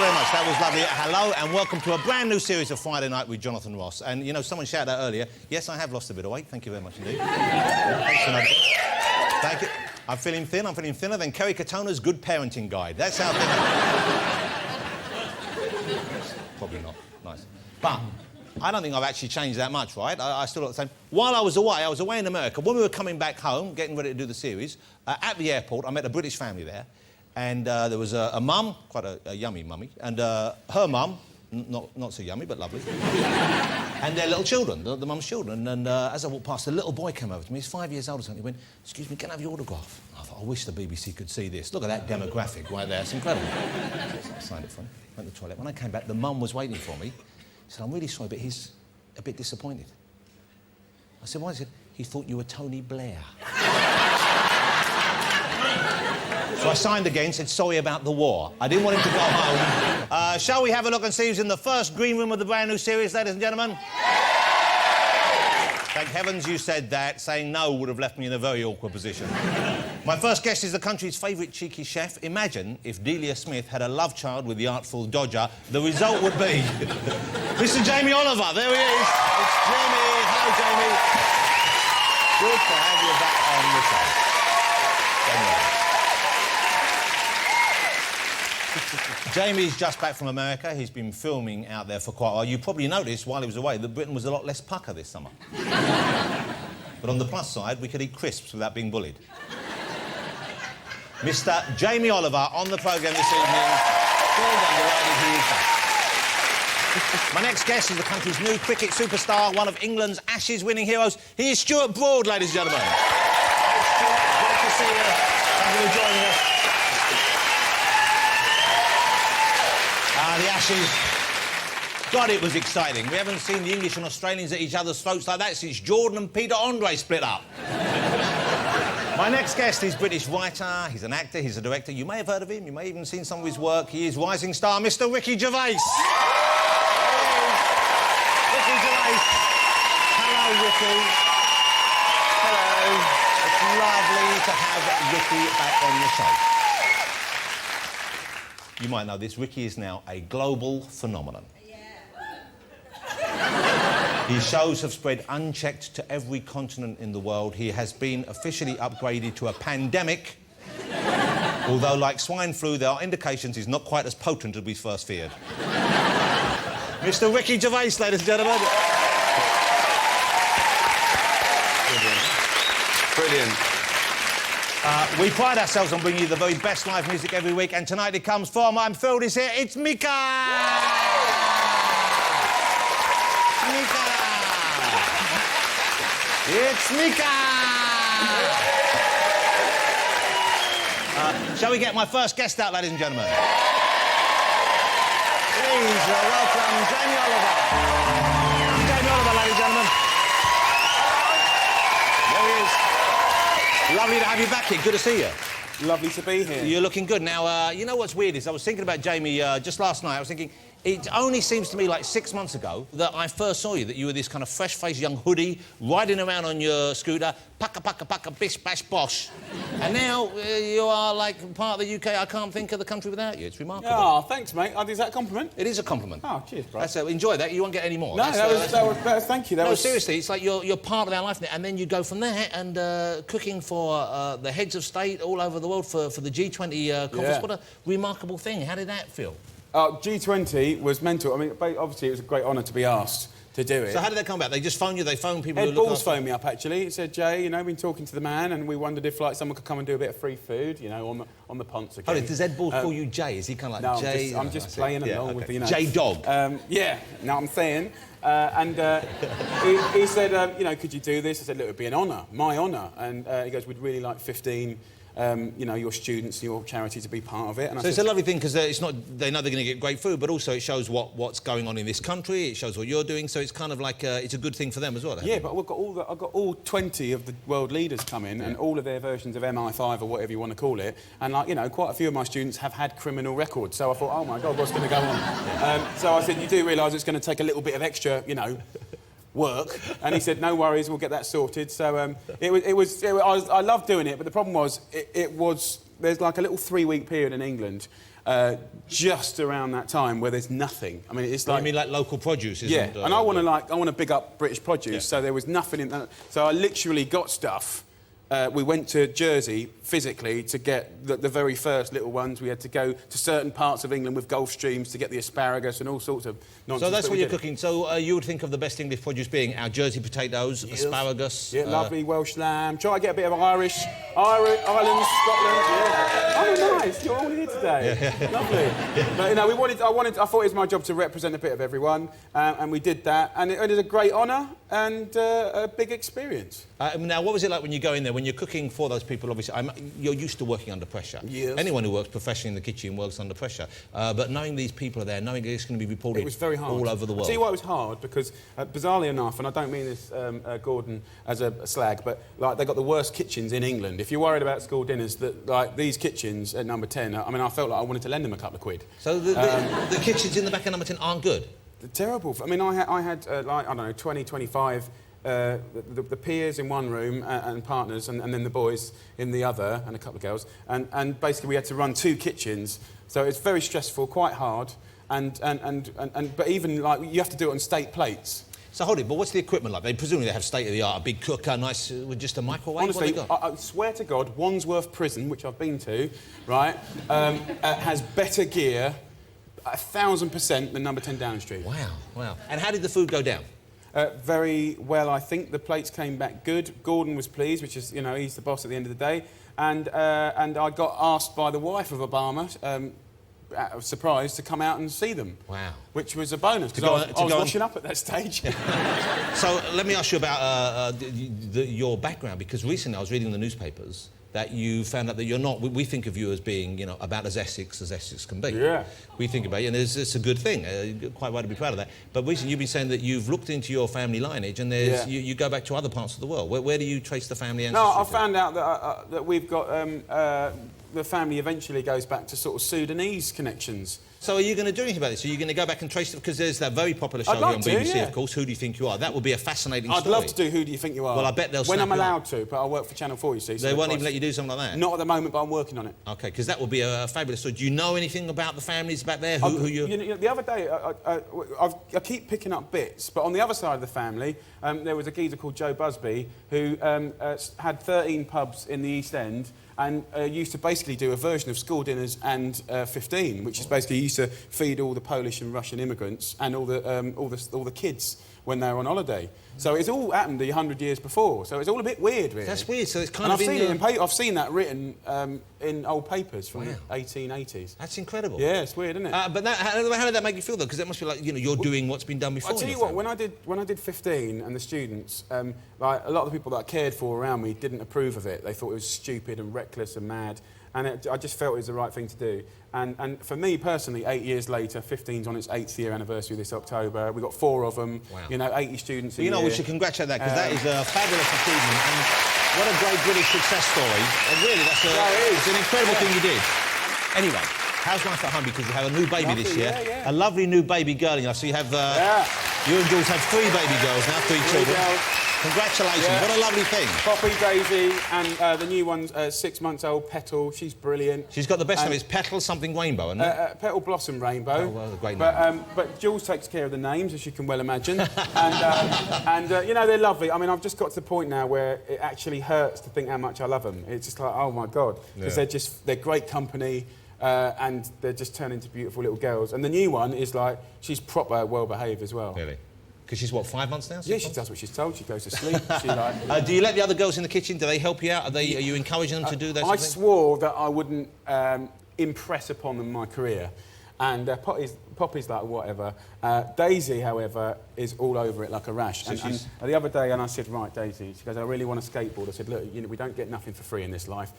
very much. That was lovely. Hello and welcome to a brand new series of Friday Night with Jonathan Ross. And, you know, someone shouted out earlier, yes, I have lost a bit of weight. Thank you very much indeed. Thank you. I'm feeling thin. I'm feeling thinner than Kerry Katona's Good Parenting Guide. That's how thin. Probably not. Nice. But I don't think I've actually changed that much, right? I still look the same. While I was away in America. When we were coming back home, getting ready to do the series, at the airport, I met a British family there. And there was a mum, quite a yummy mummy, and her mum, not so yummy, but lovely, and their little children, the mum's children. And as I walked past, a little boy came over to me. He's 5 years old or something. He went, "Excuse me, can I have your autograph?" I thought, I wish the BBC could see this. Look at that demographic right there. It's incredible. I signed it for him. Went to the toilet. When I came back, the mum was waiting for me. He said, "I'm really sorry, but he's a bit disappointed." I said, "Why?" He said, "He thought you were Tony Blair." So I signed again, said sorry about the war. I didn't want him to go home. Shall we have a look and see who's in the first green room of the brand new series, ladies and gentlemen? Thank heavens you said that. Saying no would have left me in a very awkward position. My first guest is the country's favourite cheeky chef. Imagine if Delia Smith had a love child with the Artful Dodger. The result would be... Mr. Jamie Oliver, there he is. It's Jamie. Hello, Jamie. Good to have you back on the show. Jamie's just back from America. He's been filming out there for quite a while. You probably noticed while he was away that Britain was a lot less pucker this summer. But on the plus side, we could eat crisps without being bullied. Mr. Jamie Oliver on the programme this evening. Well done, delighted he is back. My next guest is the country's new cricket superstar, one of England's Ashes-winning heroes. He is Stuart Broad, ladies and gentlemen. Hey, Stuart, good to see you. Thank you for joining us. The Ashes. God, it was exciting. We haven't seen the English and Australians at each other's throats like that since Jordan and Peter Andre split up. My next guest is British writer, he's an actor, he's a director. You may have heard of him, you may have even seen some of his work. He is rising star Mr. Ricky Gervais. Hello. Ricky Gervais. Hello, Ricky. Hello. It's lovely to have Ricky back on the show. You might know this, Ricky is now a global phenomenon. Yeah. His shows have spread unchecked to every continent in the world. He has been officially upgraded to a pandemic. Although, like swine flu, there are indications he's not quite as potent as we first feared. Mr. Ricky Gervais, ladies and gentlemen. Brilliant. We pride ourselves on bringing you the very best live music every week, and tonight it comes from, I'm thrilled he's here, it's Mika! Mika! It's Mika! Shall we get my first guest out, ladies and gentlemen? Please welcome Jamie Oliver. Jamie Oliver, ladies and gentlemen. There he is. Lovely to have you back here. Good to see you. Lovely to be here. You're looking good. Now, you know what's weird is I was thinking about Jamie just last night. I was thinking, it only seems to me like 6 months ago that I first saw you, that you were this kind of fresh-faced young hoodie, riding around on your scooter, paka, paka, paka, bish, bash, bosh. And now you are, like, part of the UK. I can't think of the country without you. It's remarkable. Oh, thanks, mate. Is that a compliment? It is a compliment. Oh, cheers, bro. Enjoy that. You won't get any more. No, thank you. Seriously, it's like you're part of our life now, and then you go from there and cooking for the heads of state all over the world for the G20 conference. Yeah. What a remarkable thing. How did that feel? G20 was mental. I mean, obviously, it was a great honour to be asked to do it. So how did that come about? They just phoned you? They phoned people Ed Balls phoned me up, actually. He said, Jay, you know, I've been talking to the man, and we wondered if, like, someone could come and do a bit of free food, you know, on the ponce again. Oh, does Ed Balls call you Jay? Is he kind of like no, Jay? I'm just playing along with the, you know... J-Dog. Yeah, know what I'm saying? He said, you know, could you do this? I said, look, it would be an honour, my honour. And he goes, we'd really like 15... you know, your students, your charity to be part of it. And so it's a lovely thing because it's not, they know they're going to get great food, but also it shows what's going on in this country. It shows what you're doing, so it's kind of like it's a good thing for them as well. Yeah, but I've got all 20 of the world leaders come in, and all of their versions of MI5 or whatever you want to call it. And like, you know, quite a few of my students have had criminal records. So I thought, oh my God, what's going to go on? So I said, you do realise it's going to take a little bit of extra, you know, work, and he said, no worries, we'll get that sorted. So I loved doing it, but the problem was, there's like a little 3-week period in England just around that time where there's nothing. I mean, it's like... You mean like local produce? Yeah, and I want to big up British produce, so there was nothing in that. So I literally got stuff. We went to Jersey physically to get the very first little ones. We had to go to certain parts of England with Gulf streams to get the asparagus and all sorts of nonsense. So that's what you're cooking. So you would think of the best English produce being our Jersey potatoes, asparagus... Yeah, lovely Welsh lamb. Try to get a bit of Irish, Ireland, Scotland. Yeah. Oh, nice. You're all here today. Yeah. Lovely. But, you know, I thought it was my job to represent a bit of everyone, and we did that. And it is a great honour and a big experience. Now, what was it like when you go in there, when you're cooking for those people? Obviously, you're used to working under pressure. Yes. Anyone who works professionally in the kitchen works under pressure. But knowing these people are there, knowing it's going to be reported it was very hard. all over the world. I'll tell you why it was hard, because bizarrely enough, and I don't mean this, Gordon, as a slag, but like they got the worst kitchens in England. If you're worried about school dinners, that like these kitchens at number 10, I mean, I felt like I wanted to lend them a couple of quid. So the kitchens in the back of number 10 aren't good? They're terrible. I mean, I had like, I don't know, 20, 25... the peers in one room and partners, and then the boys in the other, and a couple of girls, and basically we had to run 2 kitchens, so it's very stressful, quite hard, but even like you have to do it on state plates. So hold it, but what's the equipment like? They presumably they have state of the art, a big cooker, nice with just a microwave. Honestly, I swear to God, Wandsworth Prison, which I've been to, right, has better gear, 1,000% than number 10 Downing Street. Wow, wow. And how did the food go down? Very well, I think. The plates came back good. Gordon was pleased, which is, you know, he's the boss at the end of the day. And I got asked by the wife of Obama, surprised, to come out and see them. Wow. Which was a bonus, because I was washing up at that stage. So let me ask you about your background, because recently I was reading the newspapers that you found out that you're not... We think of you as being, you know, about as Essex can be. Yeah. We think about you, and it's a good thing. You're quite right to be proud of that. But recently you've been saying that you've looked into your family lineage, and you go back to other parts of the world. Where do you trace the family ancestry? No, I found out that we've got... the family eventually goes back to sort of Sudanese connections. So are you going to do anything about this? Are you going to go back and trace it? Because there's that very popular show here on BBC, of course, Who Do You Think You Are? That would be a fascinating story. I'd love to do Who Do You Think You Are? Well, I bet they'll when I'm allowed up. to, but I work for Channel 4, you see. So they won't even let you do something like that? Not at the moment, but I'm working on it. OK, because that would be a fabulous story. Do you know anything about the families back there? Who you... You know, the other day, I keep picking up bits, but on the other side of the family, there was a geezer called Joe Busby who had 13 pubs in the East End, and used to basically do a version of School Dinners and 15, which is basically used to feed all the Polish and Russian immigrants and all the kids when they were on holiday. So it's all happened 100 years before. So it's all a bit weird, really. That's weird. So it's kind of. I've seen that written in old papers from the 1880s. That's incredible. Yeah, it's weird, isn't it? But how did that make you feel, though? Because it must be like, you know, you're doing what's been done before. I tell you what, when I did 15 and the students, like a lot of the people that I cared for around me didn't approve of it. They thought it was stupid and reckless and mad. And I just felt it was the right thing to do. And for me personally, 8 years later, 15's on its 8th year anniversary this October. We've got 4 of them, you know, 80 students a year. You know, we should congratulate that, because that is a fabulous achievement. And what a great British success story. And really, it's an incredible thing you did. Anyway, how's life at home? Because you have a new baby this year. A lovely new baby girl, you know. So you have, you and Jules have 3 baby girls now, 3 children. Congratulations, what a lovely thing. Poppy, Daisy, and the new one's 6 months old, Petal. She's brilliant. She's got the best name. It's Petal something Rainbow, isn't it? Petal Blossom Rainbow. Oh, well, a great name. But Jules takes care of the names, as you can well imagine. and you know, they're lovely. I mean, I've just got to the point now where it actually hurts to think how much I love them. It's just like, oh, my God. Because they're great company. And they're just turning into beautiful little girls. And the new one is like, she's proper well-behaved as well. Really? Because she's, what, 5 months now? Yeah, she does what she's told. She goes to sleep. Do you let the other girls in the kitchen? Do they help you out? Are you encouraging them to do that? I swore that I wouldn't impress upon them my career. And Poppy's like, whatever. Daisy, however, is all over it like a rash. And the other day, and I said, right, Daisy, she goes, I really want to skateboard. I said, look, you know, we don't get nothing for free in this life.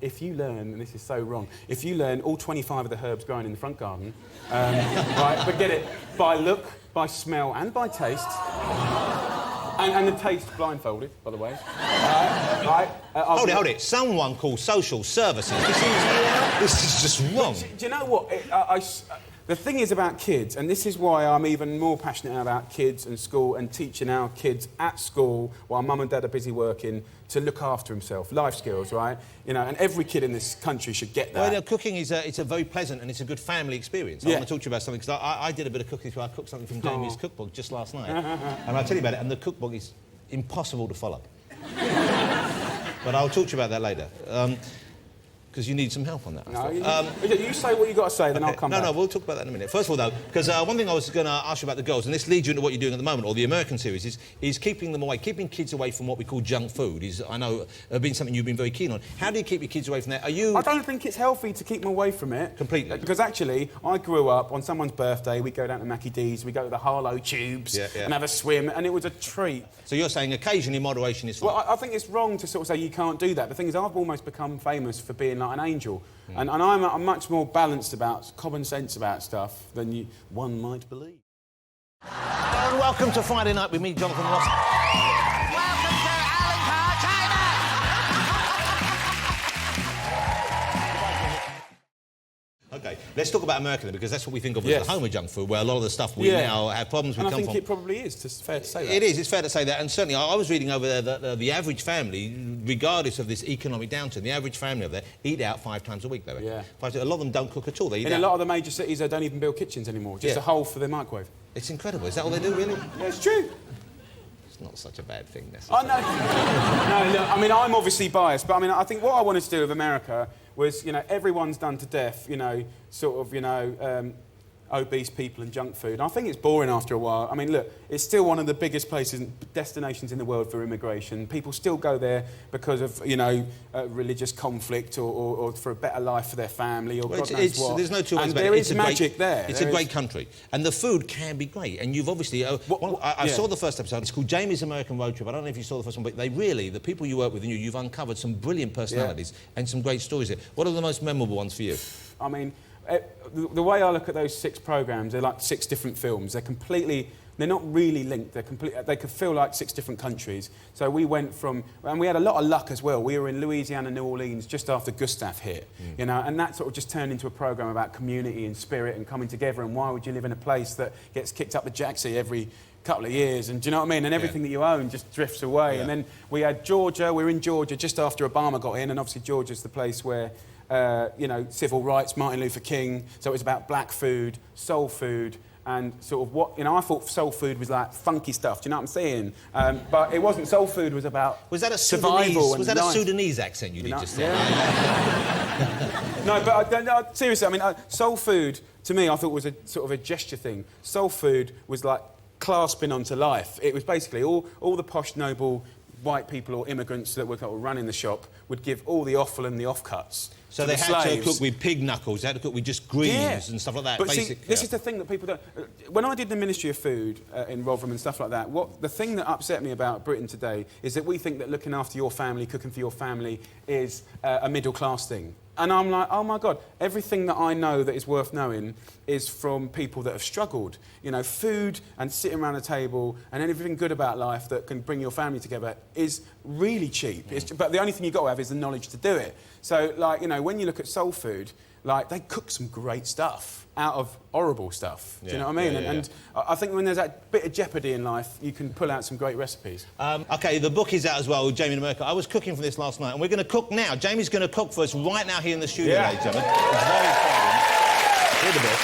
If you learn, and this is so wrong, if you learn all 25 of the herbs growing in the front garden, right, but get it, by look, by smell, and by taste, and the taste blindfolded, by the way. Hold it. Someone called social services. This is just wrong. Do you know what? The thing is about kids, and this is why I'm even more passionate about kids and school and teaching our kids at school while mum and dad are busy working to look after himself, life skills, right? You know, and every kid in this country should get that. Well, you know, cooking is it's a very pleasant and it's a good family experience. I want to talk to you about something, because I did a bit of cooking, so I cooked something from Jamie's cookbook just last night. And I'll tell you about it, and the cookbook is impossible to follow. But I'll talk to you about that later. Because you need some help on that. No, you say what you got to say, then I'll come back. No, we'll talk about that in a minute. First of all, though, because one thing I was going to ask you about the girls, and this leads you into what you're doing at the moment, or the American series, is keeping them away, keeping kids away from what we call junk food. I know been something you've been very keen on. How do you keep your kids away from that? I don't think it's healthy to keep them away from it. Completely. Because actually, I grew up on someone's birthday. We go down to Mackie D's, we go to the Harlow Tubes and have a swim, and it was a treat. So you're saying occasionally moderation is fine? Well, I think it's wrong to sort of say you can't do that. The thing is, I've almost become famous for being like an angel. And I'm much more balanced about, common sense about stuff than one might believe. And welcome to Friday Night with me, Jonathan Ross. Welcome to Alan Carr, OK, let's talk about America then, because that's what we think of as the home of junk food, where a lot of the stuff we now have problems with and come I from. think it probably is, it's fair to say that. It is, it's fair to say that, and certainly I was reading over there that the average family, regardless of this economic downturn, the average family over there eat out 5 times a week, though. Yeah. A lot of them don't cook at all. They eat In out. a lot of the major cities, they don't even build kitchens anymore, just a hole for their microwave. It's incredible. Is that all they do, really? Yeah, it's true. It's not such a bad thing, I necessarily. know. No, look, I mean, I'm obviously biased, but I mean, I think what I wanted to do with America was, you know, everyone's done to death, you know, sort of, you know, obese people and junk food. And I think it's boring after a while. I mean, look, it's still one of the biggest places, destinations in the world for immigration. People still go there because of, you know, religious conflict or for a better life for their family or God knows what. There's no two ways and about there it. is magic there. It's a great country. And the food can be great. And you've obviously... I saw the first episode. It's called Jamie's American Road Trip. I don't know if you saw the first one, but they really, the people you work with and you've uncovered some brilliant personalities and some great stories there. What are the most memorable ones for you? I mean, the way I look at those 6 programmes, they're like 6 different films. They're not really linked. They could feel like 6 different countries. So we went from, and we had a lot of luck as well. We were in Louisiana, New Orleans, just after Gustav hit, you know, and that sort of just turned into a programme about community and spirit and coming together. And why would you live in a place that gets kicked up the jacksie every couple of years? And do you know what I mean? And everything that you own just drifts away. And then we had Georgia. We were in Georgia just after Obama got in, and obviously Georgia's the place where you know, civil rights, Martin Luther King. So it was about black food, soul food, and sort of what, you know, I thought soul food was like funky stuff. Do you know what I'm saying? But it wasn't. Soul food was about survival. Was that a Sudanese accent you did just say? Yeah. No, but seriously, I mean, soul food to me, I thought was a sort of a gesture thing. Soul food was like clasping onto life. It was basically all the posh, noble white people or immigrants that were running the shop would give all the offal and the offcuts. So they had to cook with pig knuckles, they had to cook with just greens and stuff like that. But see, this is the thing that people don't... When I did the Ministry of Food in Rotherham and stuff like that, the thing that upset me about Britain today is that we think that looking after your family, cooking for your family, is a middle-class thing. And I'm like, oh my God, everything that I know that is worth knowing is from people that have struggled. You know, food and sitting around a table and everything good about life that can bring your family together is really cheap. But the only thing you've got to have is the knowledge to do it. So, like, you know, when you look at soul food, like, they cook some great stuff out of horrible stuff. Do you know what I mean? And I think when there's that bit of jeopardy in life, you can pull out some great recipes. OK, the book is out as well, Jamie in America. I was cooking for this last night, and we're going to cook now. Jamie's going to cook for us right now here in the studio, ladies and gentlemen. It's very exciting. Here's the book.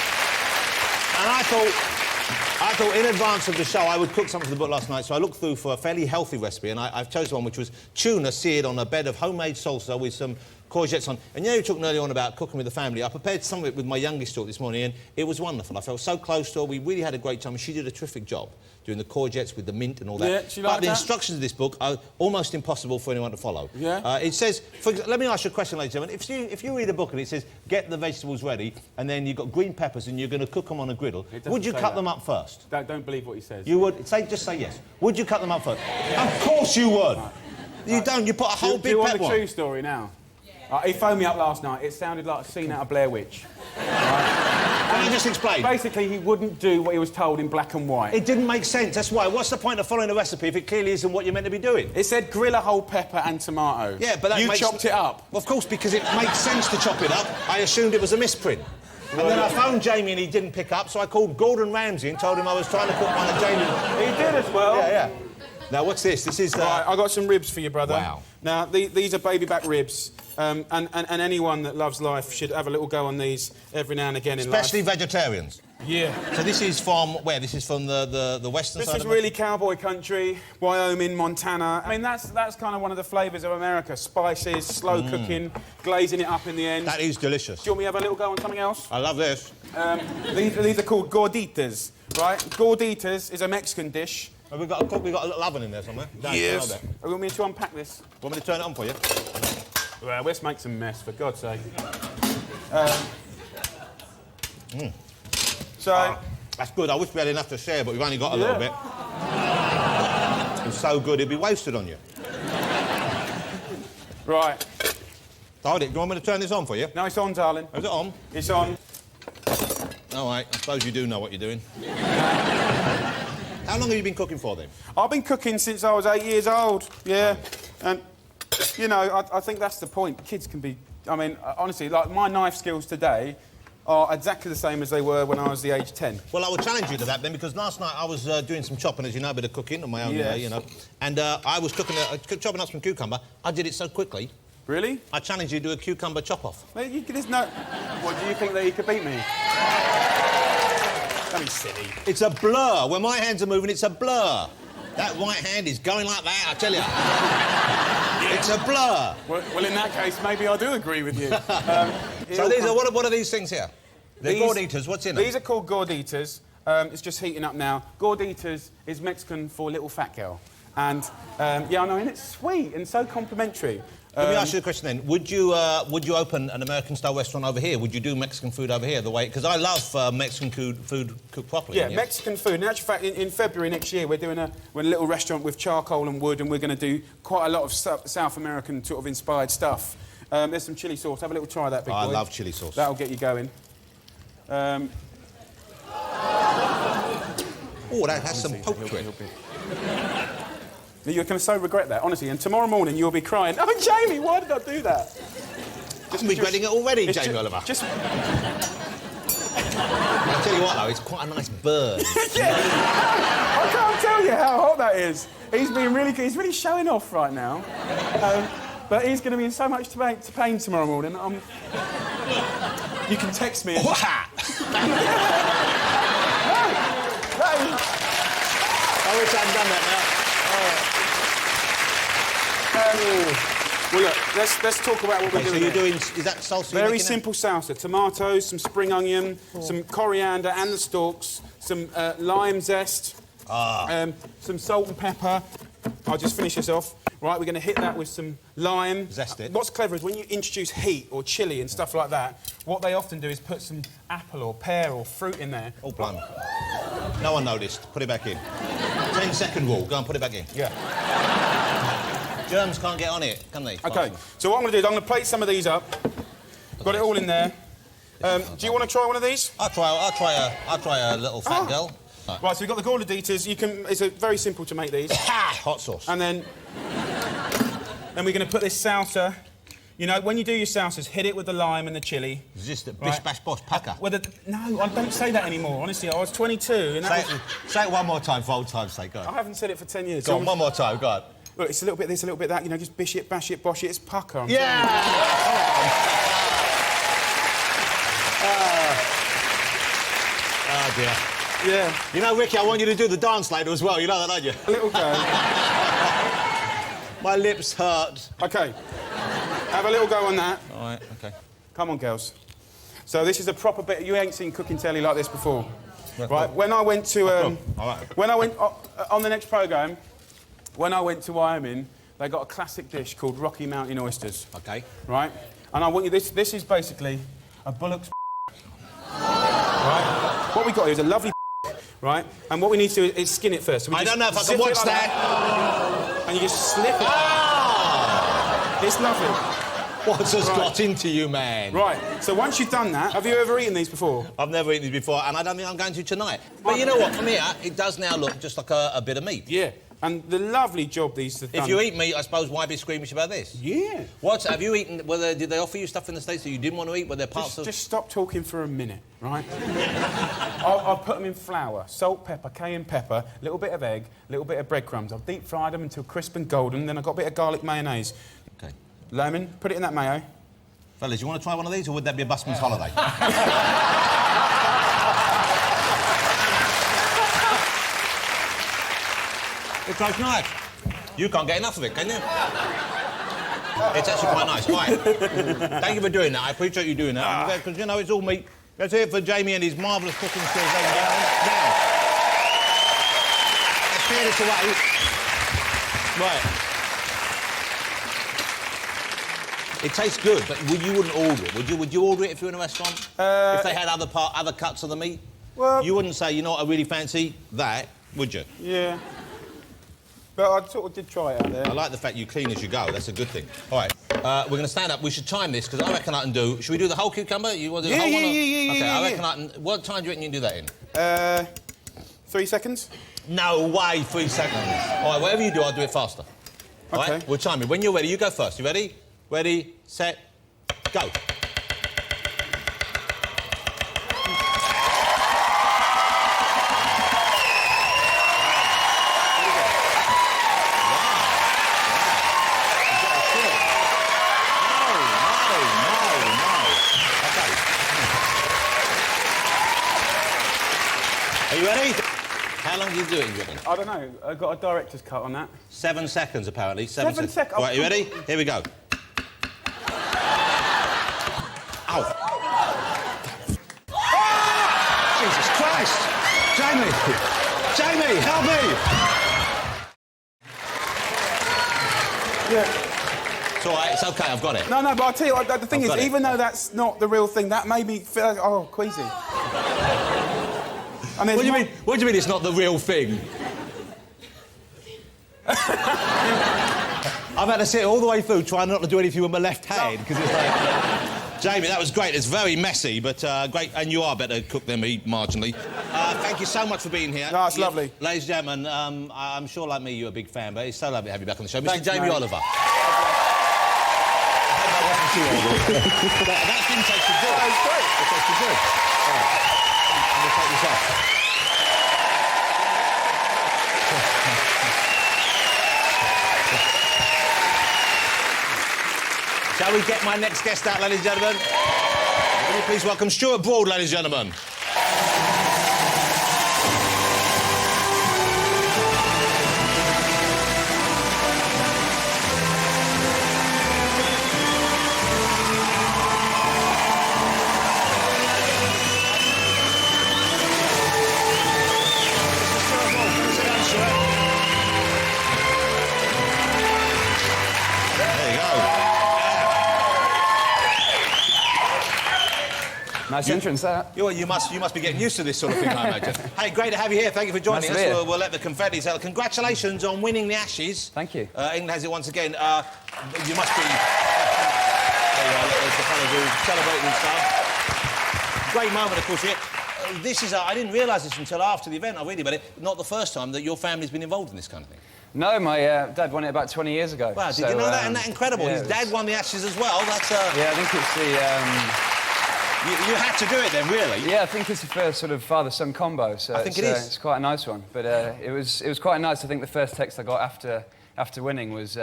And I thought in advance of the show I would cook something for the book last night, so I looked through for a fairly healthy recipe, and I've chosen one which was tuna seared on a bed of homemade salsa with some courgettes on. And you know, you talked earlier on about cooking with the family. I prepared some of it with my youngest daughter this morning, and it was wonderful. I felt so close to her. We really had a great time, and she did a terrific job doing the courgettes with the mint and all that. Yeah, she liked but the that? instructions of this book are almost impossible for anyone to follow. Yeah. It says, let me ask you a question, ladies and gentlemen. If you read a book and it says, get the vegetables ready, and then you've got green peppers and you're going to cook them on a griddle, would you cut them up first? Don't believe what he says. You would? Just say yes. Would you cut them up first? Of course you would. You don't. You put a whole big pepper on. Do you want the true story now? He phoned me up last night. It sounded like a scene out of Blair Witch. Can you just explain? Basically, he wouldn't do what he was told in black and white. It didn't make sense, that's why. What's the point of following a recipe if it clearly isn't what you're meant to be doing? It said grill a whole pepper and tomato. Yeah, but that You chopped it up. Of course, because it makes sense to chop it up. I assumed it was a misprint. And then I phoned Jamie and he didn't pick up, so I called Gordon Ramsay and told him I was trying to cook one of Jamie's. He did as well. Yeah. Now, what's this? This is... Right, I got some ribs for you, brother. Wow. Now, these are baby back ribs, and anyone that loves life should have a little go on these every now and again in life. Especially vegetarians. Yeah. So this is from where? This is from the western side. This is really cowboy country, Wyoming, Montana. I mean, that's kind of one of the flavours of America. Spices, slow cooking, glazing it up in the end. That is delicious. Do you want me to have a little go on something else? I love this. These are called gorditas, right? Gorditas is a Mexican dish. Have we got a little oven in there somewhere? Yes. You want me to unpack this? Want me to turn it on for you? Well, let's make some mess, for God's sake. So... That's good. I wish we had enough to share, but we've only got a little bit. It's so good, it'd be wasted on you. Right. Hold it. Do you want me to turn this on for you? No, it's on, darling. Is it on? It's on. All right. I suppose you do know what you're doing. How long have you been cooking for, then? I've been cooking since I was 8 years old, yeah. And, you know, I think that's the point. Kids can be... I mean, honestly, like, my knife skills today are exactly the same as they were when I was the age 10. Well, I will challenge you to that, then, because last night I was doing some chopping, as you know, a bit of cooking on my own, Yes. you know. And I was chopping up some cucumber. I did it so quickly. Really? I challenge you to do a cucumber chop-off. There's no... What, do you think that you could beat me? Don't be silly. It's a blur. When my hands are moving, it's a blur. That right hand is going like that, I tell you. It's a blur. Well, in that case, maybe I do agree with you. So these are... What are these things here? They're gorditas. What's in them? These are called gorditas. It's just heating up now. Gorditas is Mexican for little fat girl. And, yeah, I know, and it's sweet and so complimentary. Let me ask you a question then. Would you open an American-style restaurant over here? Would you do Mexican food over here the way... Because I love Mexican food cooked properly. Yeah, Mexican food. In actual fact, in February next year, we're doing a little restaurant with charcoal and wood, and we're going to do quite a lot of South American sort of inspired stuff. There's some chilli sauce. Have a little try of that, big boy. I love chilli sauce. That'll get you going. Oh, that has some poke to it. You're going to so regret that, honestly. And tomorrow morning you'll be crying, "Oh, Jamie, why did I do that?" I'm regretting it already, Jamie Oliver. Just... I'll tell you what, though, it's quite a nice burn. Yeah. I can't tell you how hot that is. He's really showing off right now. But he's going to be in so much pain tomorrow morning. You can text me. I wish I hadn't done that now. Well, look, let's talk about what we're doing. So you're here. doing... Is that salsa? Very simple salsa. Tomatoes, some spring onion, some coriander and the stalks, some lime zest, some salt and pepper. I'll just finish this off. Right, we're going to hit that with some lime. Zest it. What's clever is when you introduce heat or chilli and stuff like that, what they often do is put some apple or pear or fruit in there. Oh, blimey. No one noticed. Put it back in. 10-second rule. Go and put it back in. Yeah. Germs can't get on it, can they? OK, so what I'm going to do is I'm going to plate some of these up. Got it all in there. Do you want to try one of these? I'll try a little fat girl. Right, so we've got the gorditas. It's very simple to make these. Hot sauce. And then we're going to put this salsa. You know, when you do your salsas, hit it with the lime and the chilli. Is this the bish bash bosh packer? No, I don't say that anymore. Honestly, I was 22 and Say it one more time for old time's sake. Go on. I haven't said it for 10 years. Go on, one more time. Go on. Look, it's a little bit this, a little bit that. You know, just bish it, bash it, bosh it. It's pucker. Yeah! Oh, dear. Yeah. You know, Ricky, I want you to do the dance later as well. You know that, don't you? A little go. My lips hurt. OK. Have a little go on that. All right, OK. Come on, girls. So this is a proper bit... You ain't seen cooking telly like this before. Yeah, right, when I went to... All right. When I went... on the next programme, when I went to Wyoming, they got a classic dish called Rocky Mountain oysters. OK. Right? And I want you... This is basically a bullock's... Right? What we got here is a lovely... Right? And what we need to do is skin it first. So I don't know if I can watch that. And you just slip it. Ah! It's lovely. What's just got into you, man? Right, so once you've done that, have you ever eaten these before? I've never eaten these before, and I don't think I'm going to tonight. But you know what? From here, it does now look just like a bit of meat. Yeah. And the lovely job these have done. If you eat meat, I suppose, why be squeamish about this? Yeah. Have you eaten... did they offer you stuff in the States that you didn't want to eat? Were there parts of... Just stop talking for a minute, right? I'll put them in flour, salt, pepper, cayenne pepper, a little bit of egg, a little bit of breadcrumbs. I've deep-fried them until crisp and golden, then I've got a bit of garlic mayonnaise. OK. Lemon, put it in that mayo. Fellas, you want to try one of these, or would that be a busman's holiday? It tastes nice. You can't get enough of it, can you? It's actually quite nice. All right. Thank you for doing that. I appreciate you doing that. Because, you know, it's all meat. Let's hear it for Jamie and his marvellous cooking skills. Now, let's clear this away. Right. It tastes good, but you wouldn't order it, would you? Would you order it if you were in a restaurant? If they had other cuts of the meat? Well... You wouldn't say, you know what, I really fancy that, would you? Yeah. But I sort of did try it out there. I like the fact you clean as you go. That's a good thing. All right. We're going to stand up. We should time this, because I reckon I can do... Should we do the whole cucumber? You want to do the whole one? Yeah. OK, I reckon I can... What time do you reckon you can do that in? 3 seconds? No way, 3 seconds. All right, whatever you do, I'll do it faster. All OK. right? We'll time it. When you're ready, you go first. You ready? Ready, set, go. Are you ready? How long do you do it, you reckon? I don't know. I got a director's cut on that. 7 seconds, apparently. 7 seconds. All right, you ready? Here we go. Ow. Jesus Christ! Jamie! Jamie, help me! Yeah. It's all right, it's OK, I've got it. No, but I'll tell you, the thing is, got it. even though that's not the real thing, that made me feel like, oh, queasy. And What do you mean? What do you mean it's not the real thing? I've had to sit all the way through trying not to do anything with my left hand, because it's like... Jamie, that was great. It's very messy, but great. And you are better cook than me, marginally. Thank you so much for being here. No, it's lovely. Ladies and gentlemen, I'm sure, like me, you're a big fan, but it's so lovely to have you back on the show. Mr. Thanks, Jamie mate. Oliver. That didn't taste too good. That was great. It tasted good. All right. I'm going to take this off. Shall we get my next guest out, ladies and gentlemen? Will you please welcome Stuart Broad, ladies and gentlemen. Nice entrance, that. You must be getting used to this sort of thing, I imagine. Hey, great to have you here. Thank you for joining Nice us. to be here. We'll let the confetti tell. Congratulations on winning the Ashes. Thank you. England has it once again. You must be... There you are, there's the fellas who celebrating and stuff. Great moment, of course, here. This is... I didn't realise this until after the event, I really, but it's not the first time that your family's been involved in this kind of thing. No, my dad won it about 20 years ago. Wow, did you know that? Isn't that incredible? Yeah, His dad won the Ashes as well. That's... Yeah, I think it's the... You had to do it then, really? Yeah, I think it's the first sort of father-son combo, so I think it is. It's quite a nice one. But it was quite nice. I think the first text I got after winning was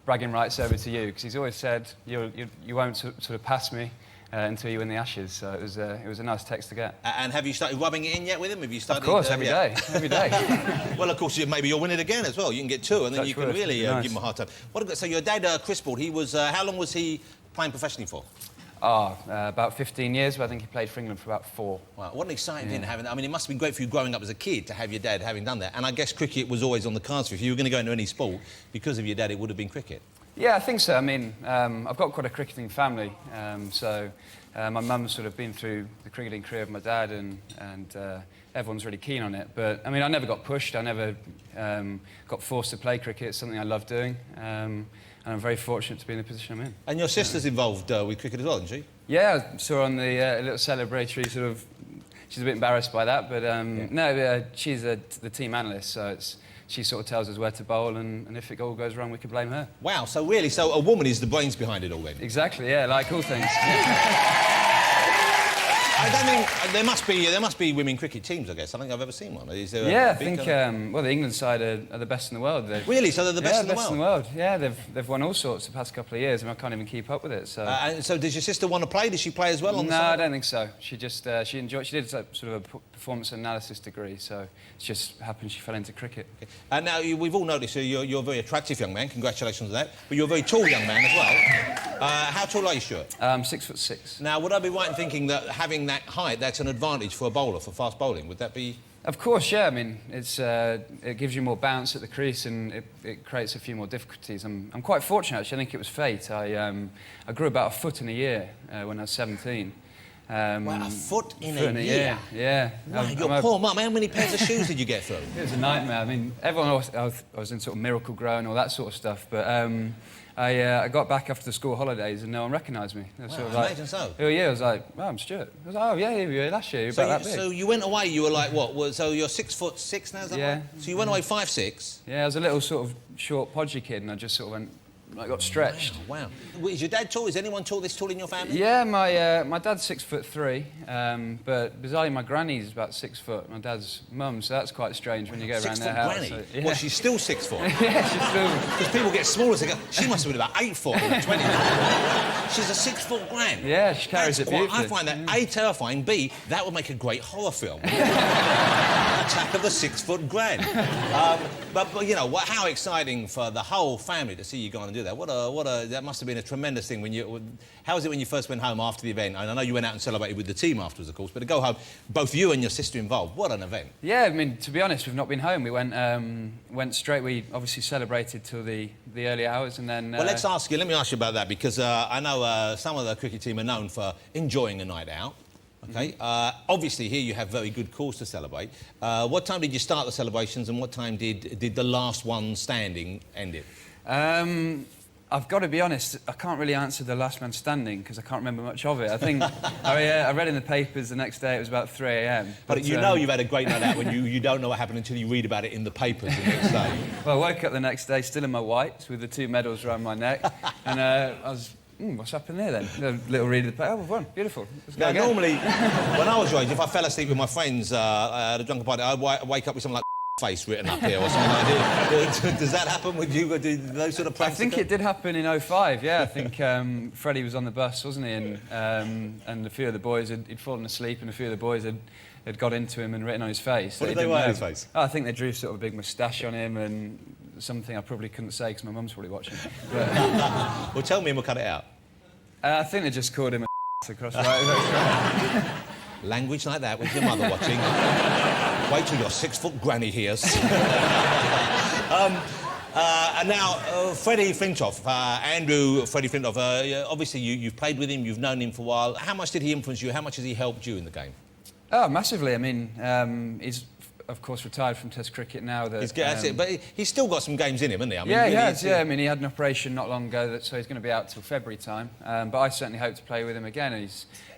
bragging rights over to you, because he's always said you won't sort of pass me until you win the Ashes. So it was a nice text to get. And have you started rubbing it in yet with him? Have you started? Of course, every day. Well, of course, maybe you'll win it again as well. You can get 2, and then you can really nice. give him a hard time. So your dad, Chris Broad, he was... how long was he playing professionally for? About 15 years, but I think he played for England for about 4. Wow, what an exciting thing having... I mean, it must have been great for you growing up as a kid to have your dad having done that. And I guess cricket was always on the cards for you. If you were going to go into any sport, because of your dad, it would have been cricket. Yeah, I think so. I mean, I've got quite a cricketing family, so my mum's sort of been through the cricketing career of my dad, and everyone's really keen on it. But, I mean, I never got pushed. I never got forced to play cricket. It's something I love doing. And I'm very fortunate to be in the position I'm in. And your sister's involved with cricket as well, isn't she? Yeah, I saw her on the little celebratory sort of... She's a bit embarrassed by that, but no, she's the team analyst, so it's she sort of tells us where to bowl, and if it all goes wrong, we can blame her. Wow, so really, so a woman is the brains behind it all then? Exactly, yeah, like all things. I don't think there must be women cricket teams. I guess I don't think I've ever seen one. Is there? Yeah, I think well, the England side are the best in the world. Really? So they're the best in the world? best in the world. Yeah, they've won all sorts the past couple of years, and I can't even keep up with it. So. And so, does your sister want to play? Does she play as well on the side? No, I don't think so. She just she enjoyed. She did sort of a performance analysis degree, so it just happened she fell into cricket. Okay. And now we've all noticed you're a very attractive young man. Congratulations on that. But you're a very tall young man as well. How tall are you, Stuart? 6'6". Now, would I be right in thinking that having that height, that's an advantage for a bowler, for fast bowling? Would that be...? Of course, yeah. I mean, it gives you more bounce at the crease, and it creates a few more difficulties. I'm quite fortunate, actually. I think it was fate. I grew about a foot in a year when I was 17. Wow, a foot in a year? Yeah. Wow, your poor mum. How many pairs of shoes did you get through? It was a nightmare. I mean, everyone else, I was in sort of Miracle Grow and all that sort of stuff, but I got back after the school holidays and no one recognised me. Wow, sort of imagine so. Oh yeah, I was like, oh, I'm Stuart. I was like, oh yeah, you were last year. You're about that big. So you went away. You were like what? So you're 6'6" now. Is that right? So you went away 5'6". Yeah, I was a little sort of short, podgy kid, and I just sort of went. I got stretched. Wow. Is your dad tall? Is anyone this tall in your family? Yeah, my dad's 6'3", but bizarrely my granny's about 6 foot. My dad's mum, so that's quite strange when you go around their house. Granny? So, yeah. Well, she's still 6 foot. Yeah, she's still. Because people get smaller, so they go, she must have been about 8 foot in her 20s. She's a 6 foot gran. Yeah, she carries it beautifully. I find that A, terrifying, B, that would make a great horror film. Attack of the 6 foot gran. But you know, how exciting for the whole family to see you go on and do that. That must have been a tremendous thing when you... How was it when you first went home after the event? And I know you went out and celebrated with the team afterwards, of course, but to go home, both you and your sister involved, what an event. Yeah, I mean, to be honest, we've not been home. We went straight, we obviously celebrated till the early hours and then... Well, let me ask you about that, because I know some of the cricket team are known for enjoying a night out. Okay. Obviously, here you have very good cause to celebrate. What time did you start the celebrations, and what time did the last one standing end it? I've got to be honest, I can't really answer the last man standing because I can't remember much of it. I think I read in the papers the next day it was about 3 a.m. But you know you've had a great night out when you don't know what happened until you read about it in the papers the next day. Well, I woke up the next day still in my whites with the 2 medals around my neck, and I was. What's happened there then? A little read of the paper. Oh, we've won. Beautiful. Now, normally, when I was your age, if I fell asleep with my friends at a drunken party, I'd wake up with something like face written up here or something like that. Does that happen with you? Do those sort of practices? I think it did happen in 05, yeah. I think Freddie was on the bus, wasn't he? And a few of the boys he'd fallen asleep, and a few of the boys had got into him and written on his face. What did they write on his face? Oh, I think they drew sort of a big moustache on him and something I probably couldn't say because my mum's probably watching. But, well, tell me and we'll cut it out. I think they just called him a across the right. Language like that with your mother watching. Wait till your 6 foot granny hears. And now, Freddie Flintoff, Andrew Freddie Flintoff, obviously you've played with him, you've known him for a while. How much did he influence you? How much has he helped you in the game? Oh, massively. I mean, he's, of course, retired from Test cricket now. That's it. But he's still got some games in him, hasn't he? I mean, yeah, he has, yeah. I mean, he had an operation not long ago, so he's going to be out till February time. But I certainly hope to play with him again. And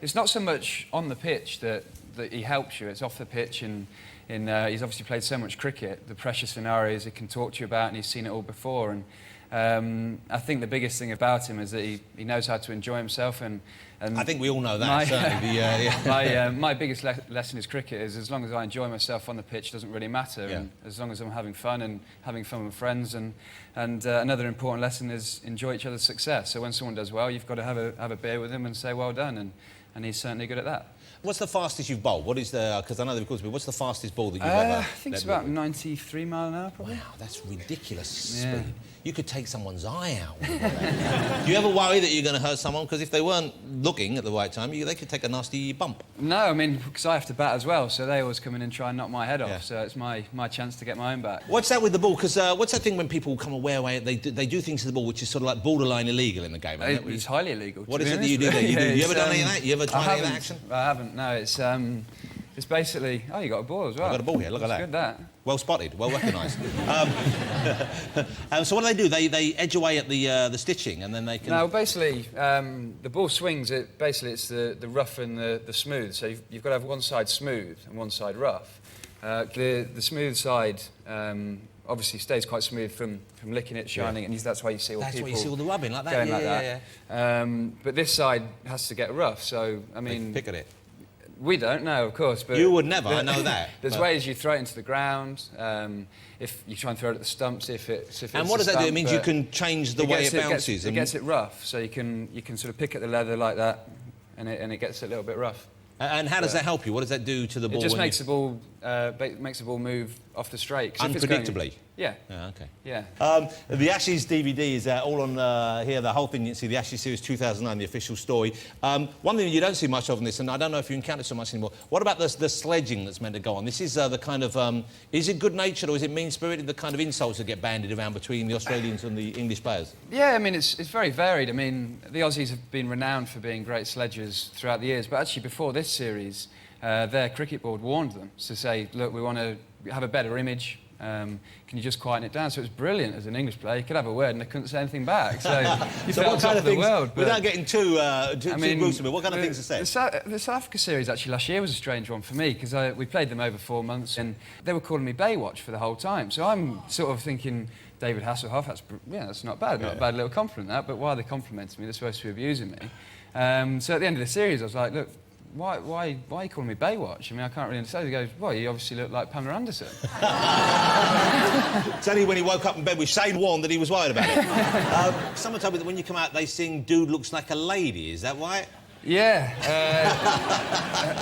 it's not so much on the pitch that he helps you, it's off the pitch, and he's obviously played so much cricket, the pressure scenarios he can talk to you about, and he's seen it all before. And I think the biggest thing about him is that he knows how to enjoy himself, and I think we all know that, certainly. My biggest lesson is cricket is as long as I enjoy myself on the pitch, it doesn't really matter. Yeah. And as long as I'm having fun with friends, and another important lesson is enjoy each other's success. So when someone does well, you've got to have a beer with them and say well done, and he's certainly good at that. What's the fastest you've bowled? What is because I know they've called me. What's the fastest ball that you've ever? I think it's about 93 mile an hour, probably. Wow, that's ridiculous speed. You could take someone's eye out. Do you ever worry that you're going to hurt someone? Because if they weren't looking at the right time, they could take a nasty bump. No, I mean, because I have to bat as well, so they always come in and try and knock my head off. So it's my chance to get my own back. What's that with the ball? Because what's that thing when people come away, they do things to the ball which is sort of like borderline illegal in the game? It's highly illegal. What is it that you do there? You ever done any of that? You ever tried any of that action? I haven't. No, it's basically... Oh, you got a ball as well. I've got a ball here, look at that. Good, that. Well spotted, well recognised. So what do? They edge away at the stitching, and then they can... No, basically, the ball swings, it's the rough and the smooth. So you've got to have one side smooth and one side rough. The smooth side obviously stays quite smooth from licking it, shining, and that's why you see all That's people why you see all the rubbing like that. going Yeah, like yeah, that. But this side has to get rough, so, I mean... Pick at it. We don't know, of course, but... You would never, I know that. There's ways you throw it into the ground, if you try and throw it at the stumps, if it's And what does that do? It means you can change the way it bounces. It gets it rough, so you can sort of pick at the leather like that, and it gets it a little bit rough. And how does that help you? What does that do to the ball? It just makes the ball move off the straight. Unpredictably? Yeah. Yeah, OK. Yeah. The Ashes DVD is all on here, the whole thing. You can see the Ashes Series 2009, the official story. One thing you don't see much of in this, and I don't know if you encounter so much anymore, what about the sledging that's meant to go on? This is the kind of... is it good-natured or is it mean-spirited, the kind of insults that get bandied around between the Australians and the English players? Yeah, I mean, it's very varied. I mean, the Aussies have been renowned for being great sledgers throughout the years, but actually before this series, their cricket board warned them to say, look, we want to have a better image. Can you just quieten it down? So it was brilliant as an English player. You could have a word and they couldn't say anything back. So you so felt what kind of the things, world. without getting too gruesome, what kind of things are said? The South Africa series actually last year was a strange one for me because we played them over 4 months and they were calling me Baywatch for the whole time. So I'm sort of thinking, David Hasselhoff, that's not bad, not a bad little compliment that, but why are they complimenting me? They're supposed to be abusing me. So at the end of the series I was like, look, why are you calling me Baywatch? I mean, I can't really understand. He goes, well, you obviously look like Pamela Anderson. Tell you when he woke up in bed with Shane Warne that he was worried about it. Someone told me that when you come out, they sing Dude Looks Like a Lady. Is that right? Yeah.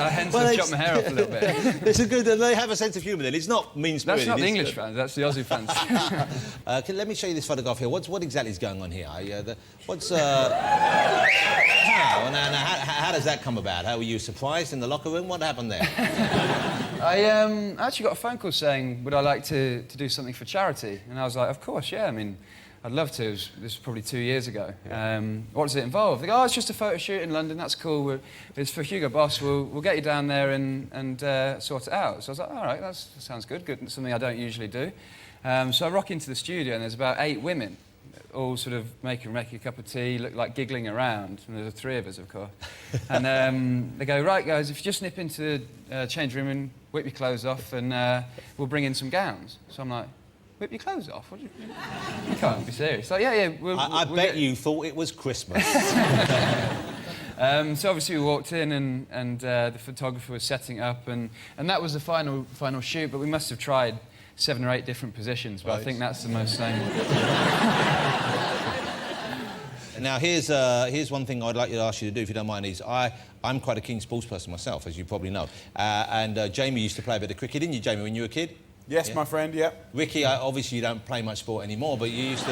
Hence I've chopped my hair off a little bit. It's a good... They have a sense of humour then. It's not mean-spirited. That's not the English fans, that's the Aussie fans. Let me show you this photograph here. What exactly is going on here? How does that come about? How were you surprised in the locker room? What happened there? I actually got a phone call saying, would I like to do something for charity? And I was like, of course, yeah. I mean, I'd love to. This was probably 2 years ago. Yeah. What does it involve? They go, oh, it's just a photo shoot in London. That's cool. It's for Hugo Boss. We'll get you down there and sort it out. So I was like, all right, that sounds good. Good, something I don't usually do. So I rock into the studio and there's about 8 women, all sort of making a cup of tea, look like giggling around. And there's 3 of us, of course. And they go, right, guys, if you just nip into the change room and whip your clothes off and we'll bring in some gowns. So I'm like, whip your clothes off? What do you can't be serious. Like, yeah. I bet you thought it was Christmas. So obviously we walked in and the photographer was setting up and that was the final shoot, but we must have tried 7 or 8 different positions, but right. I think that's the most same. Now, here's one thing I'd like to ask you to do, if you don't mind, is I'm quite a keen sports person myself, as you probably know. And Jamie used to play a bit of cricket, didn't you, Jamie, when you were a kid? Yes, yeah. my friend, yeah. Ricky, obviously you don't play much sport anymore, but you used to...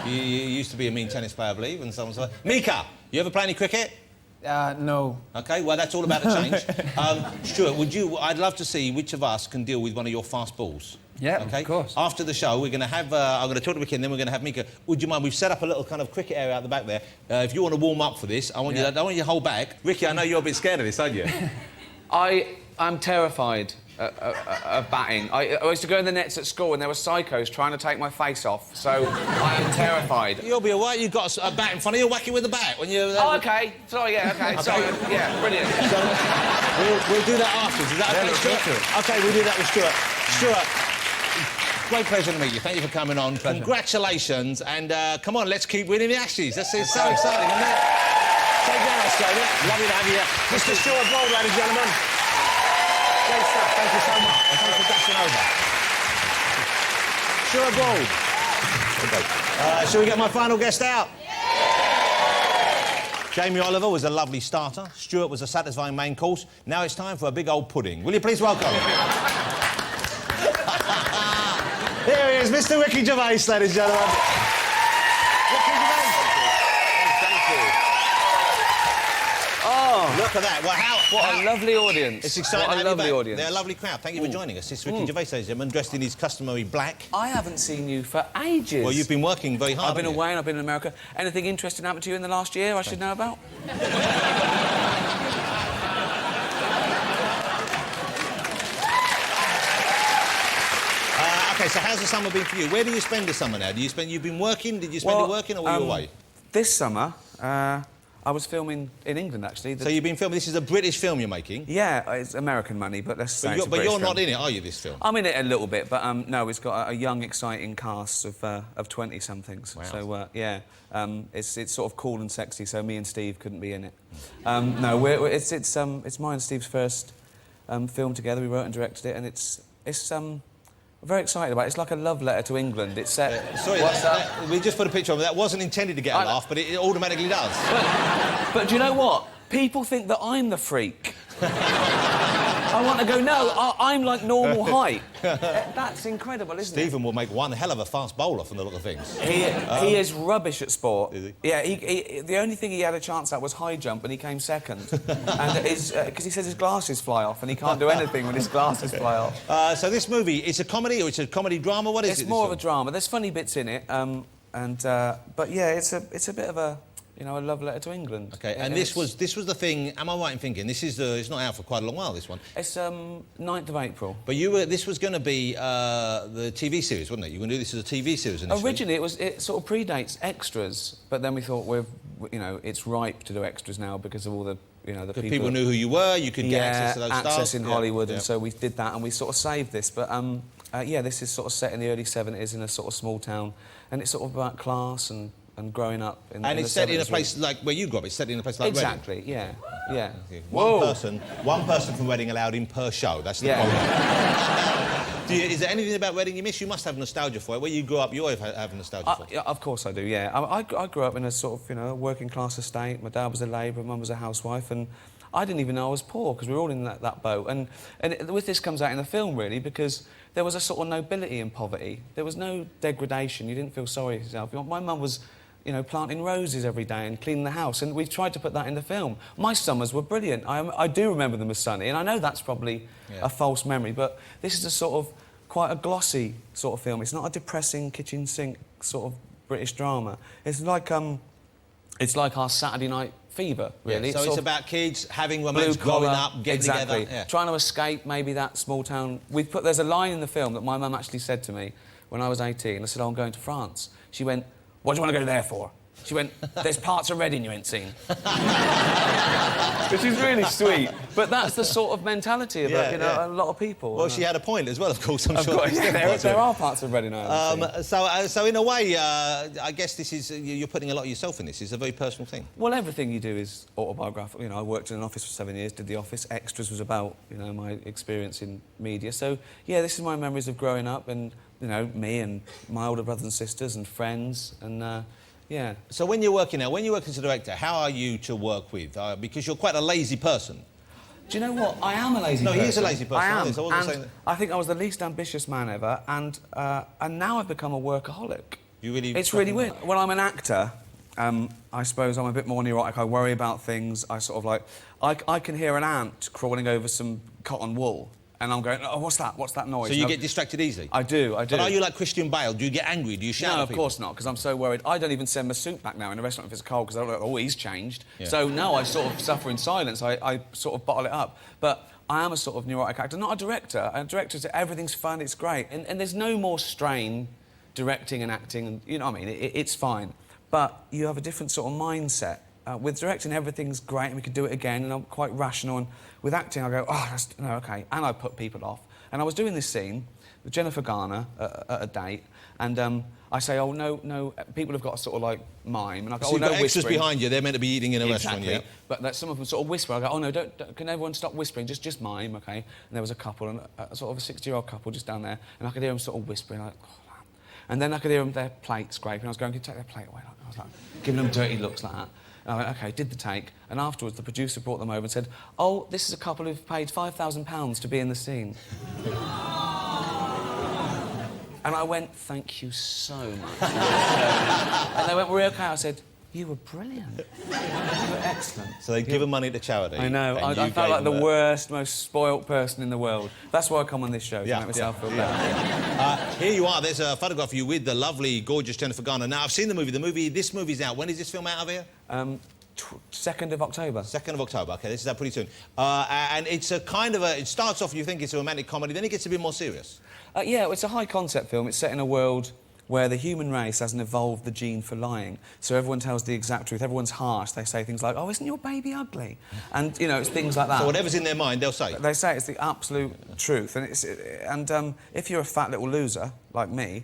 you used to be a mean tennis player, I believe, and someone's like... Mika, you ever play any cricket? No. OK, well, that's all about to change. Stuart, I'd love to see which of us can deal with one of your fast balls. Yeah, okay? Of course. After the show, we're going to have... I'm going to talk to Ricky and then we're going to have Mika. Would you mind? We've set up a little kind of cricket area out the back there. If you want to warm up for this, I want you to hold back. Ricky, I know you're a bit scared of this, aren't you? I'm terrified of batting. I used to go in the nets at school and there were psychos trying to take my face off, so I am terrified. You'll be all right. You've got a bat in front of you. Whack it with the bat when you... Oh, OK. Sorry, yeah, OK. Sorry. Yeah, brilliant. So, we'll do that afterwards. Is that OK, Stuart? OK, we'll do that with Stuart. Stuart, great pleasure to meet you. Thank you for coming on. Pleasure. Congratulations. And come on, let's keep winning the Ashes. It's so exciting, isn't it? Take care, Australia. Lovely to have you here. Mr. Stuart Broad, ladies and gentlemen. Great stuff. Thank you so much. And thanks for dashing over. Stuart Broad. Okay. Shall we get my final guest out? Jamie Oliver was a lovely starter. Stuart was a satisfying main course. Now it's time for a big old pudding. Will you please welcome? Here he is, Mr. Ricky Gervais, ladies and gentlemen. Ricky Gervais. Thank you. Oh, look at that. Well, what a lovely audience. It's exciting. What a lovely audience. They're a lovely crowd. Thank you for joining us. It's Ricky Gervais, ladies and gentlemen, dressed in his customary black. I haven't seen you for ages. Well, you've been working very hard. I've been away and I've been in America. Anything interesting happened to you in the last year I should know about? OK, so how's the summer been for you? Where do you spend the summer now? You've been working? Did you spend it working or were you away? This summer, I was filming in England, actually. So you've been filming... This is a British film you're making? Yeah, it's American money, but let's say But you're not in it, are you, this film? I'm in it a little bit, but no, it's got a young, exciting cast of 20-somethings. Wow. So, yeah, it's sort of cool and sexy, so me and Steve couldn't be in it. No, it's mine and Steve's first film together. We wrote and directed it, and it's I'm very excited about it. It's like a love letter to England. It's set... Sorry, we just put a picture of it. That wasn't intended to get a laugh, but it automatically does. But do you know what? People think that I'm the freak. I want to go, no, I'm like normal height. That's incredible, isn't it? Stephen will make one hell of a fast bowler from the look of things. He is rubbish at sport. Is he? Yeah, the only thing he had a chance at was high jump, and he came second. And because he says his glasses fly off, and he can't do anything when his glasses fly off. So this movie, it's a comedy or it's a comedy drama? What is it? It's more of a drama. There's funny bits in it, but yeah, it's a bit of a... You know, a love letter to England. OK, and this was the thing... Am I right in thinking this is it's not out for quite a long while, this one? It's 9th of April. But this was going to be the TV series, wasn't it? You were going to do this as a TV series initially. Originally, it sort of predates extras, but then we thought it's ripe to do extras now because of all the the people knew who you were. You could get access to those access in Hollywood, yeah. And so we did that, and we sort of saved this. But yeah, this is sort of set in the early 70s in a sort of small town, and it's sort of about class and growing up in and the it's set 70s, in a place like where you grew up. It's set in a place like Reading. Exactly. Yeah. Yeah. Okay. Whoa. One person from Reading allowed in per show. That's the problem. Is there anything about Reading you miss? You must have nostalgia for it. Where you grew up, you always have nostalgia for it. Yeah, of course I do. Yeah. I grew up in a sort of working class estate. My dad was a labourer, mum was a housewife, and I didn't even know I was poor because we were all in that boat. And with this comes out in the film really because there was a sort of nobility in poverty. There was no degradation. You didn't feel sorry for yourself. My mum was planting roses every day and cleaning the house, and we've tried to put that in the film. My summers were brilliant. I do remember them as sunny, and I know that's probably a false memory, but this is a sort of quite a glossy sort of film. It's not a depressing kitchen sink sort of British drama. It's like our Saturday Night Fever, really. Yeah, so it's about kids having romance, growing up, getting together. Trying to escape maybe that small town. There's a line in the film that my mum actually said to me when I was 18. I said, I'm going to France. She went, what do you want to go there for? She went, there's parts of Reading you ain't seen. Which is really sweet. But that's the sort of mentality of a lot of people. Well, she had a point as well, of course, I'm sure. There are parts of Reading I haven't seen. So in a way, I guess this is... You're putting a lot of yourself in this. It's a very personal thing. Well, everything you do is autobiographical. I worked in an office for 7 years, did The Office. Extras was about, my experience in media. So, yeah, this is my memories of growing up and, me and my older brothers and sisters and friends and... Yeah. So when you're working as a director, how are you to work with? Because you're quite a lazy person. Do you know what? I am a lazy person. No, he is a lazy person. I am. And I think I was the least ambitious man ever, and now I've become a workaholic. You really... It's really weird. When I'm an actor, I suppose I'm a bit more neurotic. I worry about things. I sort of like... I can hear an ant crawling over some cotton wool. And I'm going, oh, what's that? What's that noise? So you get distracted easily? I do. But are you like Christian Bale? Do you get angry? Do you shout No, at of people? course not, because I'm so worried. I don't even send my suit back now in a restaurant if it's cold, because I'm like, oh, he's changed. Yeah. So, no, I sort of suffer in silence. I sort of bottle it up. But I am a sort of neurotic actor, not a director. A director, everything's fun, it's great. And there's no more strain directing and acting, and you know what I mean? It's fine. But you have a different sort of mindset. With directing, everything's great, and we could do it again, and I'm quite rational. And with acting, I go, oh, no, OK. And I put people off. And I was doing this scene with Jennifer Garner at a date, and I say, oh, no, people have got to sort of, like, mime. And I go, so oh, no, extras whispering. behind you, they're meant to be eating in a restaurant, yeah? But some of them sort of whisper. I go, oh, no, don't can everyone stop whispering? Just mime, OK? And there was a couple, and sort of a 60-year-old couple just down there, and I could hear them sort of whispering, like, oh, man. And then I could hear them, their plate scraping. I was going, can you take their plate away? I was like, giving them dirty looks like that. And I went, OK, did the take, and afterwards the producer brought them over and said, oh, this is a couple who've paid £5,000 to be in the scene. And I went, thank you so much. And they went, we're OK. I said, you were brilliant. You were excellent. So they've given money to charity. I know. I felt like the worst, most spoilt person in the world. That's why I come on this show, to make myself feel better. Here you are. There's a photograph of you with the lovely, gorgeous Jennifer Garner. Now, I've seen the movie. This movie's out. When is this film out of here? 2nd of October. 2nd of October. OK, this is out pretty soon. And it's a kind of a... It starts off, you think it's a romantic comedy, then it gets a bit more serious. Yeah, it's a high-concept film. It's set in a world where the human race hasn't evolved the gene for lying. So everyone tells the exact truth. Everyone's harsh. They say things like, "Oh, isn't your baby ugly?" And you know, it's things like that. So whatever's in their mind, they'll say. They say it's the absolute truth, and if you're a fat little loser like me,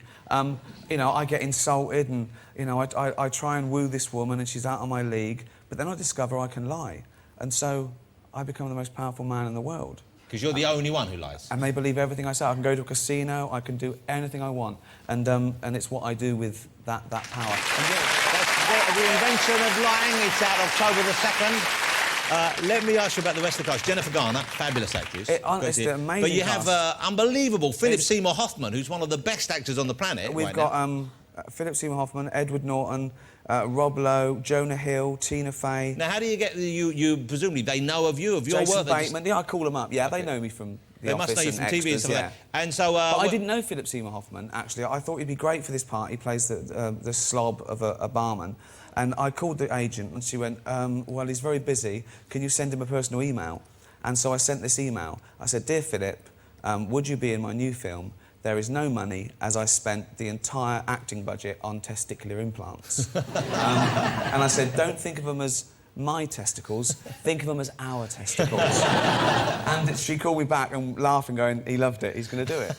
you know, I get insulted, and you know, I try and woo this woman, and she's out of my league. But then I discover I can lie, and so I become the most powerful man in the world. Because you're the only one who lies. And they believe everything I say. I can go to a casino, I can do anything I want. And it's what I do with that power. And yeah, that's the invention of lying. It's out October the 2nd. Let me ask you about the rest of the cast. Jennifer Garner, fabulous actress. It's an amazing But you cast. have unbelievable Philip Seymour Hoffman, who's one of the best actors on the planet. We've got Philip Seymour Hoffman, Edward Norton, Rob Lowe, Jonah Hill, Tina Fey. Now, how do you get you presumably they know of you, of your Jason work? Bateman. Yeah, I call them up. Yeah, okay. They know me from the They office must know you and from TV and extras, stuff like yeah. that. And so, but I didn't know Philip Seymour Hoffman, actually. I thought he'd be great for this part. He plays the slob of a barman. And I called the agent and she went, well, he's very busy. Can you send him a personal email? And so I sent this email. I said, "Dear Philip, would you be in my new film? There is no money, as I spent the entire acting budget on testicular implants." And I said, "Don't think of them as my testicles, think of them as our testicles." And she called me back and laughing, going, "He loved it, he's going to do it."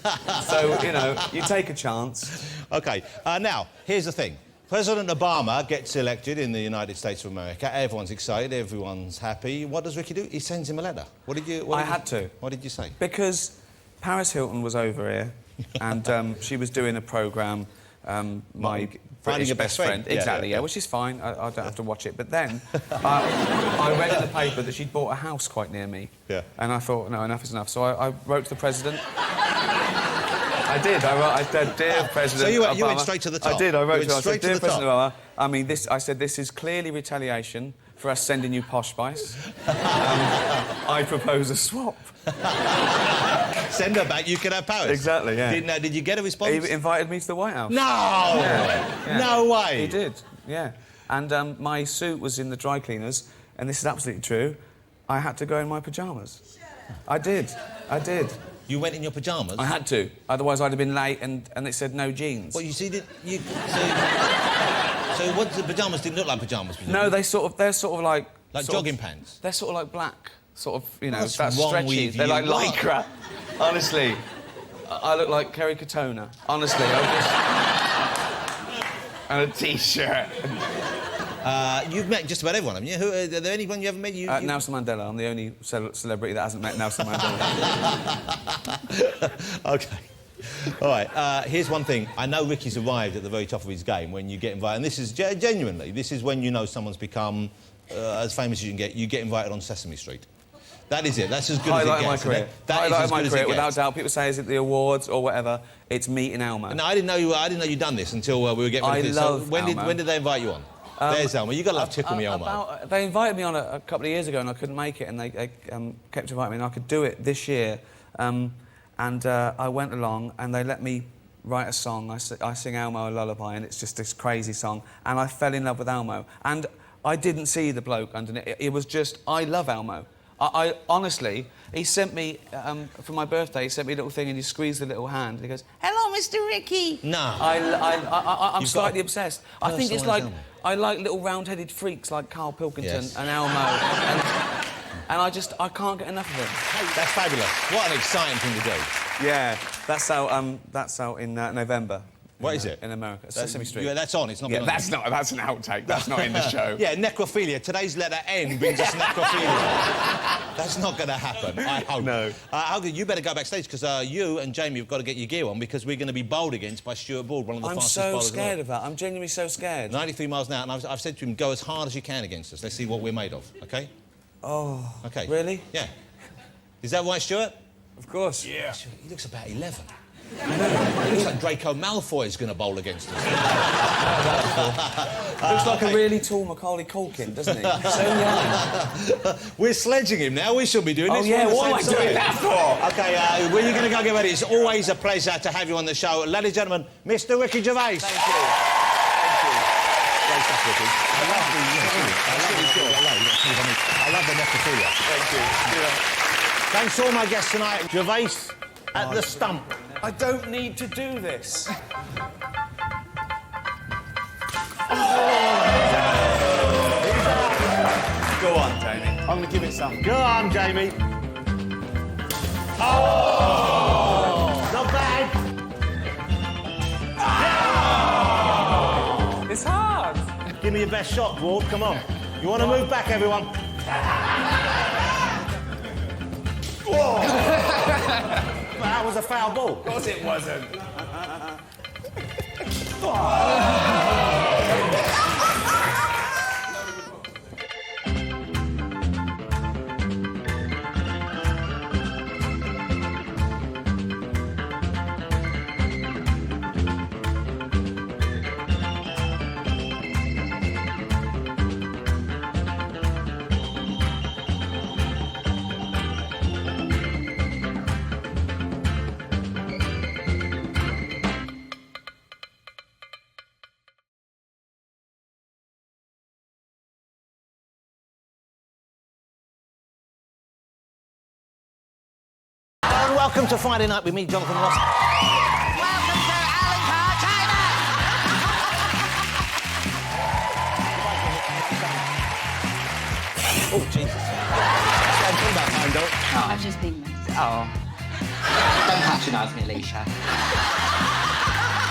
So, you know, you take a chance. OK, now, here's the thing. President Obama gets elected in the United States of America. Everyone's excited, everyone's happy. What does Ricky do? He sends him a letter. What did you... I had to. What did you say? Because Paris Hilton was over here and she was doing a programme, my British Your best friend. Exactly, yeah, which is fine. I don't have to watch it. But then I read in the paper that she'd bought a house quite near me. Yeah. And I thought, no, enough is enough. So I wrote to the president. I did. I said, "Dear President So you Obama." went straight to the top. I did. I wrote to him. I said, "Dear the President top. Obama, I mean, I said, this is clearly retaliation for us sending you Posh Spice. I propose a swap." Send her back, you can have Paris. Exactly, yeah. Did you get a response? He invited me to the White House. No! Yeah. No way! He did, yeah. And my suit was in the dry cleaners, and this is absolutely true. I had to go in my pyjamas. I did. You went in your pyjamas? I had to. Otherwise, I'd have been late, and they said no jeans. Well, you see, so what, the pyjamas didn't look like pyjamas? No, they're sort of like... Like jogging pants? They're sort of like black, sort of, you know, What's that's wrong stretchy. with They're you? like What? lycra. Honestly. I look like Kerry Katona. Honestly, I just... And a T-shirt. You've met just about everyone, haven't you? Are there anyone you haven't met? Nelson Mandela. I'm the only celebrity that hasn't met Nelson Mandela. OK. All right, here's one thing. I know Ricky's arrived at the very top of his game when you get invited, and this is genuinely, this is when you know someone's become as famous as you can get. You get invited on Sesame Street. That is it. That's as good as it gets. Highlight of my career, without doubt. People say, is it the awards or whatever? It's meeting Elmo. No, I didn't know you'd done this until we were getting ready to do this. I love Elmo. Elmo. When did they invite you on? There's Elmo. You've got to love Tickle Me Elmo. They invited me on a couple of years ago and I couldn't make it, and they kept inviting me, and I could do it this year. I went along and they let me write a song. I sing Elmo a lullaby, and it's just this crazy song. And I fell in love with Elmo. And I didn't see the bloke underneath. It was just, I love Elmo. I honestly, he sent me, for my birthday, he sent me a little thing and he squeezed the little hand and he goes, "Hello, Mr. Ricky." No. I'm slightly obsessed. I think it's like, Elmo. I like little round-headed freaks like Carl Pilkington Yes. and Elmo. and I can't get enough of him. That's fabulous. What an exciting thing to do. Yeah, that's out in November. What is it? In America. Sesame Street. Yeah, that's on. It's not. Yeah, been on that's yet. that's an outtake. That's not in the show. Yeah, necrophilia. Today's letter N brings us necrophilia. That's not going to happen, I hope. No. You better go backstage, because you and Jamie have got to get your gear on, because we're going to be bowled against by Stuart Broad, one of the fastest bowlers. I'm so scared of that. I'm genuinely so scared. 93 miles an hour, and I've said to him, go as hard as you can against us. Let's see what we're made of, OK? Oh. OK. Really? Yeah. Is that right, Stuart? Of course. Yeah. He looks about 11. He looks like Draco Malfoy's going to bowl against us. Looks like a really tall Macaulay Culkin, doesn't he? So young. We're sledging him now. We should be doing this. Oh, yeah, We're on the what am I same doing side. that for? OK, when you're going to go get ready, it's always a pleasure to have you on the show. Ladies and gentlemen, Mr. Ricky Gervais. Thank you. Thank you. Great stuff, Ricky. I love the necrophilia. Thank you. Thanks to all my guests tonight. Gervais at the stump. I don't need to do this. I'm going to give it some. Go on, Jamie. Oh! Not bad. It's hard. Give me your best shot, Broad. Come on. You want to move back, everyone? Whoa! That was a foul ball. Of course it wasn't. And welcome to Friday Night with me, Jonathan Ross. Welcome to Alan Carr, China. Oh, Jesus. Oh, I've just been messed. Oh. Don't patronise me, Alicia.